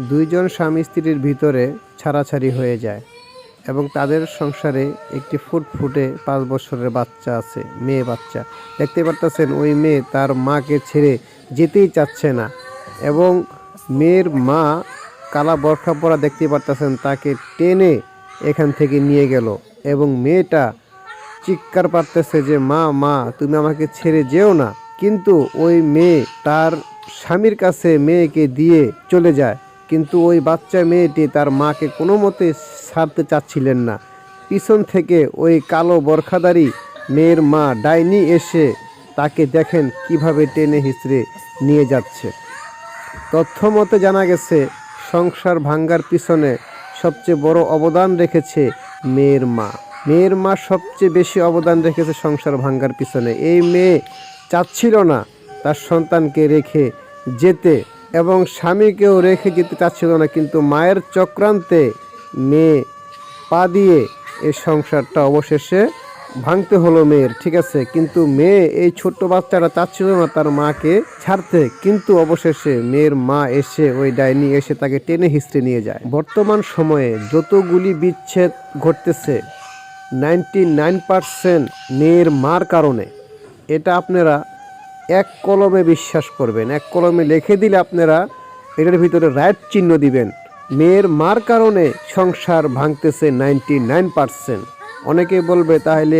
দুইজন স্বামী স্ত্রীর ভিতরে ছাড়াছাড়ি হয়ে যায় এবং তাদের সংসারে একটি ফুটফুটে 5 বছরের বাচ্চা আছে, মেয়ে বাচ্চা। দেখতে পারতেছেন ওই মেয়ে তার মাকে ছেড়ে যেতেই চাচ্ছে না এবং মেয়ের মা কালা বরখা পরা দেখতে পারতেছেন তাকে টেনে এখান থেকে নিয়ে গেল এবং মেয়েটা চিৎকার পারতেছে যে মা মা তুমি আমাকে ছেড়ে যেও না। কিন্তু ওই মেয়ে তার স্বামীর কাছে মেয়েকে দিয়ে চলে যায়, কিন্তু ওই বাচ্চা মেয়েটি তার মাকে কোনো মতে ছাড়তে চাচ্ছিলেন না। পিছন থেকে ওই কালো বরখাদারি মেয়ের মা ডাইনি এসে তাকে দেখেন কিভাবে টেনে হিঁচড়ে নিয়ে যাচ্ছে। তথ্য মতে জানা গেছে সংসার ভাঙ্গার পিছনে সবচেয়ে বড় অবদান রেখেছে মেয়ের মা। মেয়ের মা সবচেয়ে বেশি অবদান রেখেছে সংসার ভাঙ্গার পিছনে। এই মেয়ে চাচ্ছিল না তার সন্তানকে রেখে যেতে এবং স্বামীকেও রেখে যেতে চাচ্ছিল না, কিন্তু মায়ের চক্রান্তে মেয়ে পা দিয়ে এই সংসারটা অবশেষে ভাঙতে হলো মেয়ের, ঠিক আছে। কিন্তু মেয়ে এই ছোট্ট বাচ্চাটা চাচ্ছিল না তার মাকে ছাড়তে, কিন্তু অবশেষে মেয়ের মা এসে ওই ডাইনি এসে তাকে টেনে হিঁচড়ে নিয়ে যায়। বর্তমান সময়ে যতগুলি বিচ্ছেদ ঘটতেছে 99% মেয়ের মার কারণে। এটা আপনারা এক কলমে বিশ্বাস করবেন, এক কলমে লিখে দিলে আপনারা এটার ভিতরে রাইট চিহ্ন দিবেন। মেয়ের মার কারণে সংসার ভাঙতেছে 99%। অনেকে বলবে তাহলে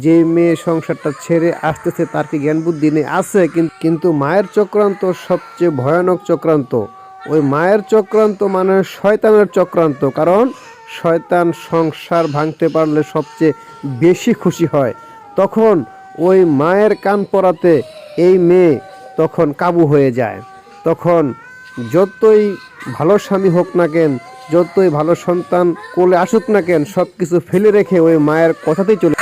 যে মেয়ে সংসারটা ছেড়ে আসতেছে তার কি জ্ঞান বুদ্ধি নেই? আছে, কিন্তু মায়ের চক্রান্ত সবচেয়ে ভয়ানক চক্রান্ত। ওই মায়ের চক্রান্ত মানে শয়তানের চক্রান্ত, কারণ শয়তান সংসার ভাঙতে পারলে সবচেয়ে বেশি খুশি হয়। তখন ওই মায়ের কান পড়াতে এই মেয়ে তখন কাবু হয়ে যায়। তখন যতই ভালো স্বামী হোক না কেন, যতই ভালো সন্তান কোলে আসুক না কেন, সব কিছু ফেলে রেখে ওই মায়ের কথাতেই চলে।